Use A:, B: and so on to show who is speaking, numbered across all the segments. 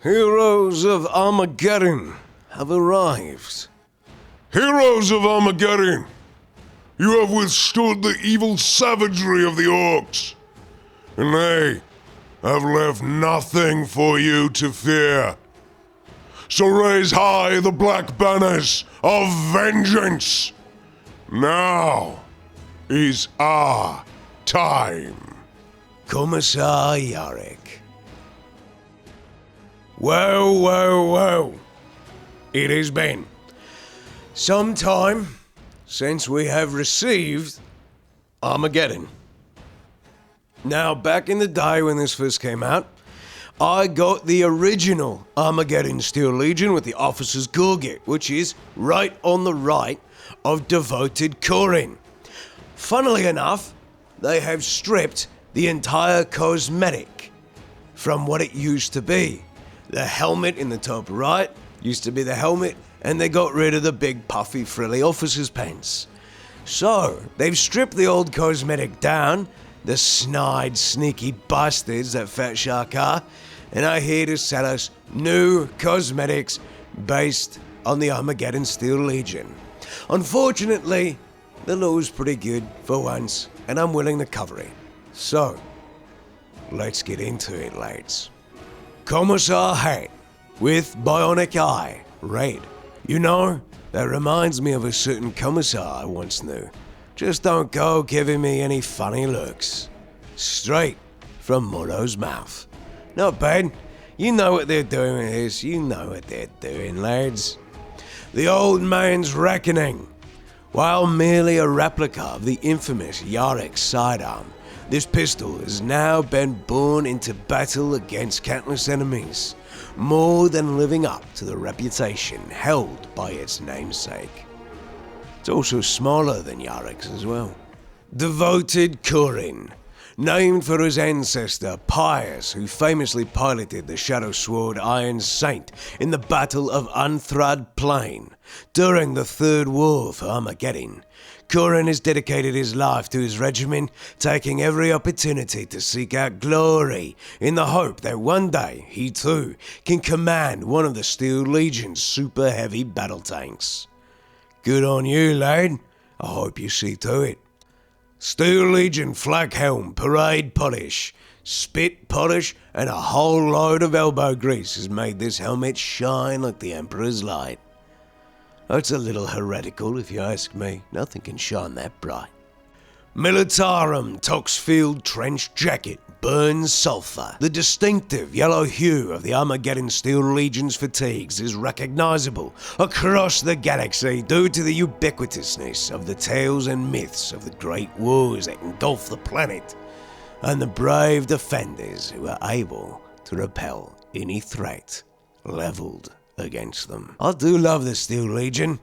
A: Heroes of Armageddon have arrived.
B: Heroes of Armageddon, you have withstood the evil savagery of the orcs, and they have left nothing for you to fear. So raise high the black banners of vengeance. Now is our time.
A: Commissar Yarrick. Well. It has been some time since we have received Armageddon. Now, back in the day when this first came out, I got the original Armageddon Steel Legion with the Officer's Gorget, which is right on the right of Devoted Karking. Funnily enough, they have stripped the entire cosmetic from what it used to be. The helmet in the top right used to be the helmet, and they got rid of the big puffy frilly officer's pants. So, they've stripped the old cosmetic down, the snide, sneaky bastards that Fatshark are, and are here to sell us new cosmetics based on the Armageddon Steel Legion. Unfortunately, the law's pretty good for once, and I'm willing to cover it. So, let's get into it, lads. Commissar Hat with Bionic Eye, red. You know, that reminds me of a certain commissar I once knew. Just don't go giving me any funny looks. Straight from Molo's mouth. Not bad. You know what they're doing with this. You know what they're doing, lads. The Old Man's Reckoning. While merely a replica of the infamous Yarrick sidearm, this pistol has now been born into battle against countless enemies, more than living up to the reputation held by its namesake. It's also smaller than Yarrick's as well. Devoted Karking, named for his ancestor Pius, who famously piloted the Shadow Sword Iron Saint in the Battle of Unthrad Plain during the Third War for Armageddon. Karking has dedicated his life to his regiment, taking every opportunity to seek out glory in the hope that one day he too can command one of the Steel Legion's super heavy battle tanks. Good on you, lad. I hope you see to it. Steel Legion flak helm, parade polish, spit polish, and a whole load of elbow grease has made this helmet shine like the Emperor's light. That's a little heretical if you ask me. Nothing can shine that bright. Militarum Toxfield Trench Jacket burns sulfur. The distinctive yellow hue of the Armageddon Steel Legion's fatigues is recognizable across the galaxy due to the ubiquitousness of the tales and myths of the great wars that engulf the planet, and the brave defenders who are able to repel any threat leveled against them. I do love the Steel Legion.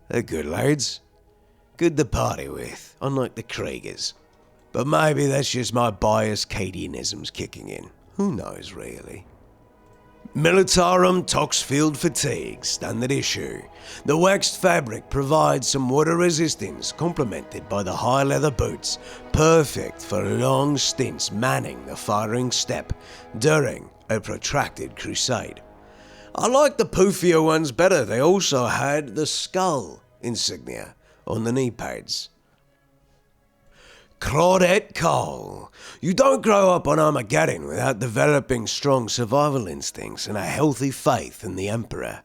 A: They're good lads. Good to party with, unlike the Kriegers. But maybe that's just my biased Cadianisms kicking in. Who knows, really? Militarum Toxfield Fatigue, standard issue. The waxed fabric provides some water resistance, complemented by the high leather boots, perfect for long stints manning the firing step during a protracted crusade. I like the poofier ones better. They also had the skull insignia on the knee pads. Claudette Cole. You don't grow up on Armageddon without developing strong survival instincts and a healthy faith in the Emperor.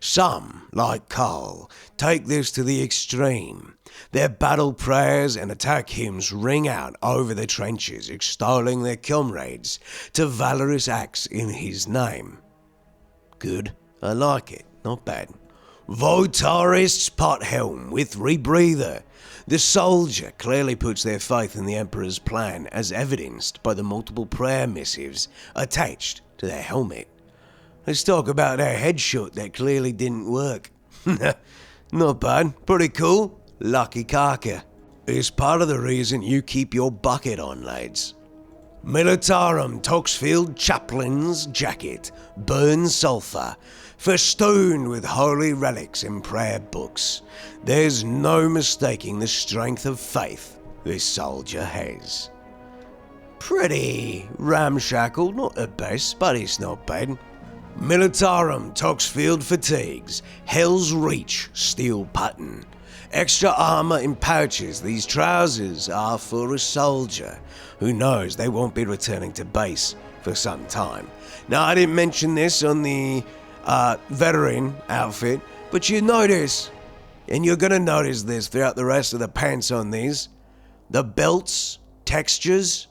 A: Some, like Cole, take this to the extreme. Their battle prayers and attack hymns ring out over the trenches, extolling their comrades to valorous acts in his name. Good, I like it, not bad. Votarist's pot helm with rebreather. The soldier clearly puts their faith in the Emperor's plan, as evidenced by the multiple prayer missives attached to their helmet. Let's talk about their headshot that clearly didn't work. Not bad, pretty cool. Lucky Karker. It's part of the reason you keep your bucket on, lads. Militarum Toxfield Chaplain's Jacket, burns sulfur, festooned with holy relics and prayer books. There's no mistaking the strength of faith this soldier has. Pretty ramshackle, not the best, but it's not bad. Militarum Toxfield Fatigues, Hell's Reach steel pattern. Extra armor in pouches. These trousers are for a soldier who knows they won't be returning to base for some time. Now, I didn't mention this on the veteran outfit, but you notice, and you're gonna notice this throughout the rest of the pants on these, the belts textures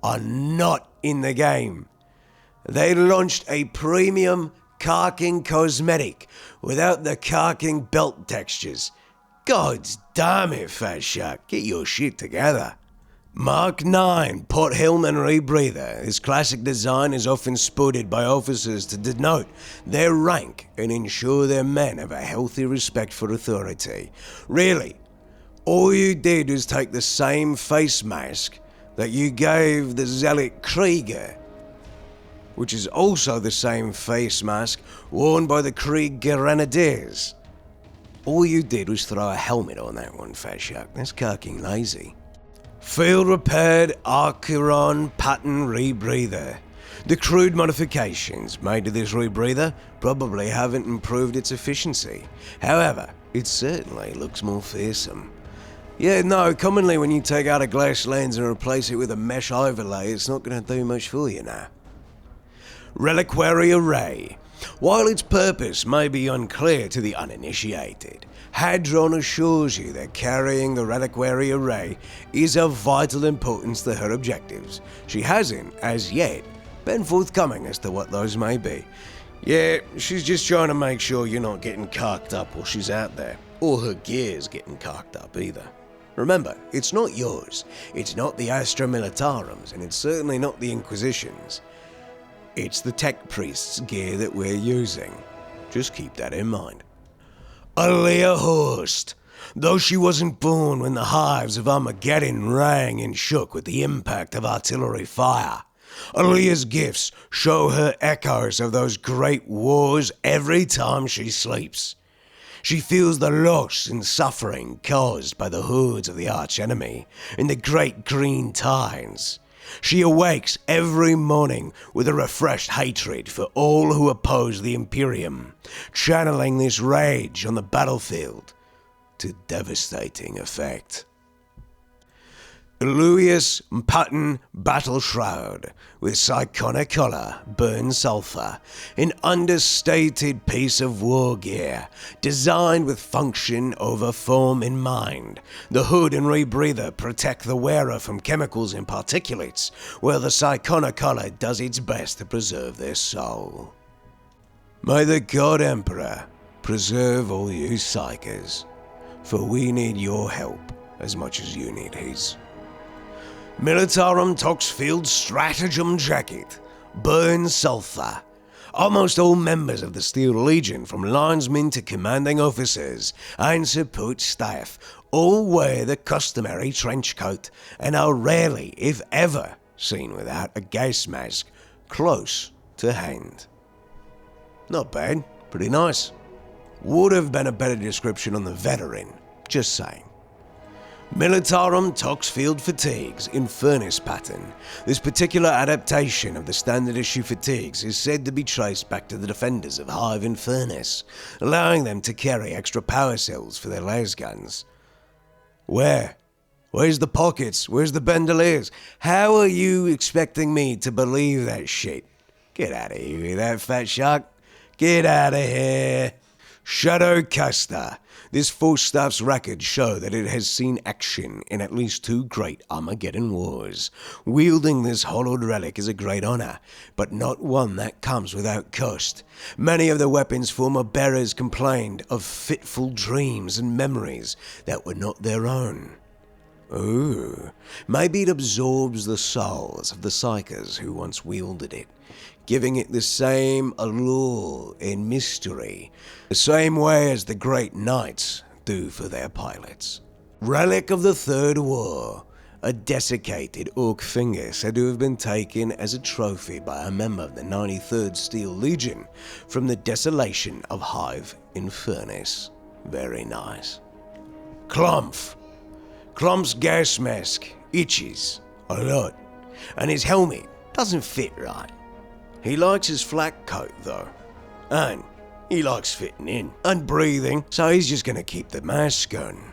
A: are not in the game. They launched a premium Karking Cosmetic without the Karking belt textures. God damn it, Fatshark, get your shit together. Mark 9 Pot Helm and Rebreather. This classic design is often sported by officers to denote their rank and ensure their men have a healthy respect for authority. Really, all you did was take the same face mask that you gave the Zealot Krieger, which is also the same face mask worn by the Krieg Grenadiers. All you did was throw a helmet on that one, Fatshark. That's Karking lazy. Field repaired Archeron pattern rebreather. The crude modifications made to this rebreather probably haven't improved its efficiency. However, it certainly looks more fearsome. Yeah, no, commonly when you take out a glass lens and replace it with a mesh overlay, it's not going to do much for you now. Reliquary Array. While its purpose may be unclear to the uninitiated, Hadron assures you that carrying the Reliquary Array is of vital importance to her objectives. She hasn't, as yet, been forthcoming as to what those may be. Yeah, she's just trying to make sure you're not getting carked up while she's out there, or her gear's getting carked up either. Remember, it's not yours, it's not the Astra Militarum's, and it's certainly not the Inquisition's. It's the tech priest's gear that we're using. Just keep that in mind. Alea Horst. Though she wasn't born when the hives of Armageddon rang and shook with the impact of artillery fire, Alea's gifts show her echoes of those great wars every time she sleeps. She feels the loss and suffering caused by the hordes of the archenemy in the great green tides. She awakes every morning with a refreshed hatred for all who oppose the Imperium, channeling this rage on the battlefield to devastating effect. Illuius Patton Battle Shroud with Psychonic Collar, Burn Sulfur, an understated piece of war gear designed with function over form in mind. The hood and rebreather protect the wearer from chemicals and particulates, while the Psychonic Collar does its best to preserve their soul. May the God Emperor preserve all you Psykers, for we need your help as much as you need his. Militarum Toxfield Stratagem Jacket, Burn Sulfur. Almost all members of the Steel Legion, from linesmen to commanding officers and support staff, all wear the customary trench coat and are rarely, if ever, seen without a gas mask close to hand. Not bad, pretty nice. Would have been a better description on the veteran, just saying. Militarum Toxfield Fatigues in Furnace pattern. This particular adaptation of the standard issue fatigues is said to be traced back to the defenders of Hive and Furnace, allowing them to carry extra power cells for their lasguns. Where's the pockets? Where's the bandoliers? How are you expecting me to believe that shit? Get out of here with that, Fatshark. Get out of here. Shadow Caster. This force staff's records show that it has seen action in at least 2 great Armageddon wars. Wielding this hollowed relic is a great honor, but not one that comes without cost. Many of the weapon's former bearers complained of fitful dreams and memories that were not their own. Ooh, maybe it absorbs the souls of the Psykers who once wielded it, giving it the same allure and mystery, the same way as the great knights do for their pilots. Relic of the Third War. A desiccated orc finger said to have been taken as a trophy by a member of the 93rd Steel Legion from the desolation of Hive in Furnace. Very nice. Clumph. Clump's gas mask itches a lot, and his helmet doesn't fit right. He likes his flak coat though. And he likes fitting in and breathing, so he's just gonna keep the mask on.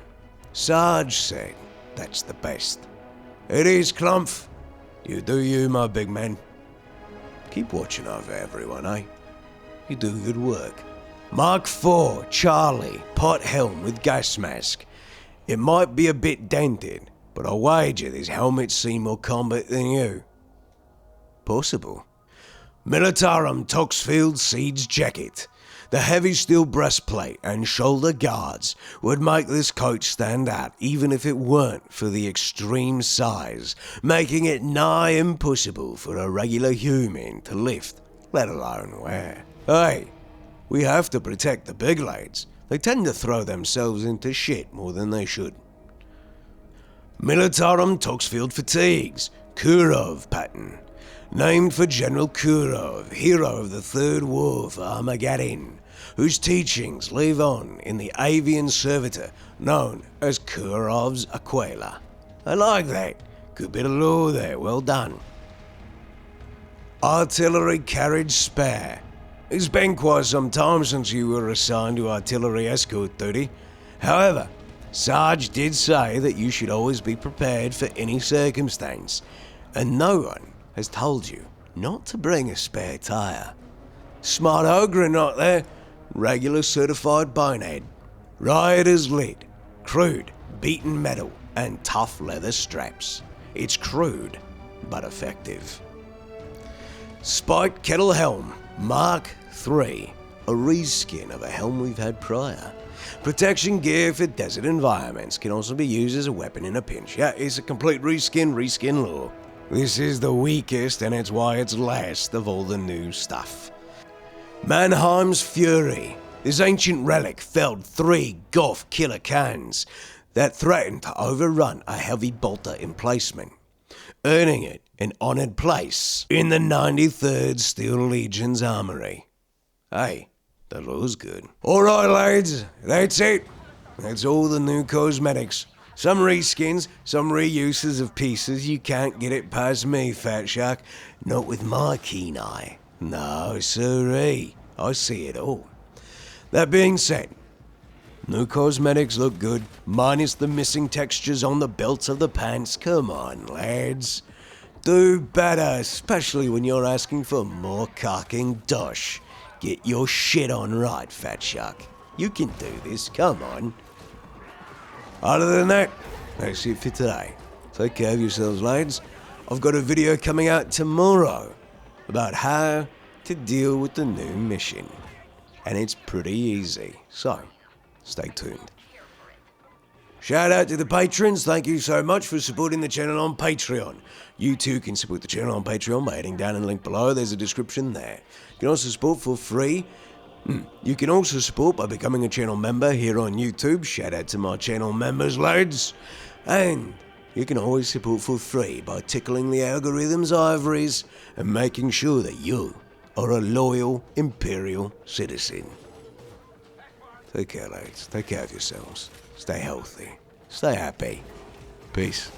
A: Sarge said that's the best. It is, Clumph. You do you, my big man. Keep watching over everyone, eh? You do good work. Mark 4, Charlie, pot helm with gas mask. It might be a bit dented, but I wager this helmet's seen more combat than you. Possible. Militarum Toxfield Siege Jacket. The heavy steel breastplate and shoulder guards would make this coat stand out even if it weren't for the extreme size, making it nigh impossible for a regular human to lift, let alone wear. Hey, we have to protect the big lads. They tend to throw themselves into shit more than they should. Militarum Toxfield Fatigues, Kurov pattern. Named for General Kurov, hero of the Third War for Armageddon, whose teachings live on in the avian servitor known as Kurov's Aquila. I like that. Good bit of lore there, well done. Artillery Carriage Spare. It's been quite some time since you were assigned to artillery escort duty. However, Sarge did say that you should always be prepared for any circumstance, and no one has told you not to bring a spare tire. Smart ogre not there, regular certified bonehead. Rider's lid, crude, beaten metal, and tough leather straps. It's crude, but effective. Spiked kettle helm, Mark 3, a reskin of a helm we've had prior. Protection gear for desert environments can also be used as a weapon in a pinch. Yeah, it's a complete reskin lore. This is the weakest, and it's why it's last of all the new stuff. Mannheim's Fury. This ancient relic felled 3 Goff killer cans that threatened to overrun a heavy bolter emplacement, earning it an honored place in the 93rd Steel Legion's armory. Hey, the lore's good. Alright lads, that's it. That's all the new cosmetics. Some reskins, some reuses of pieces. You can't get it past me, Fatshark. Not with my keen eye. No, sirree. I see it all. That being said, new cosmetics look good, minus the missing textures on the belts of the pants. Come on, lads. Do better, especially when you're asking for more Karking dosh. Get your shit on right, Fatshark. You can do this, come on. Other than that, that's it for today. Take care of yourselves, lads. I've got a video coming out tomorrow about how to deal with the new mission. And it's pretty easy, so stay tuned. Shout out to the patrons. Thank you so much for supporting the channel on Patreon. You too can support the channel on Patreon by heading down in the link below. There's a description there. You can also support for free. You can also support by becoming a channel member here on YouTube. Shout out to my channel members, lads. And you can always support for free by tickling the algorithm's ivories and making sure that you are a loyal Imperial citizen. Take care, lads. Take care of yourselves. Stay healthy. Stay happy. Peace.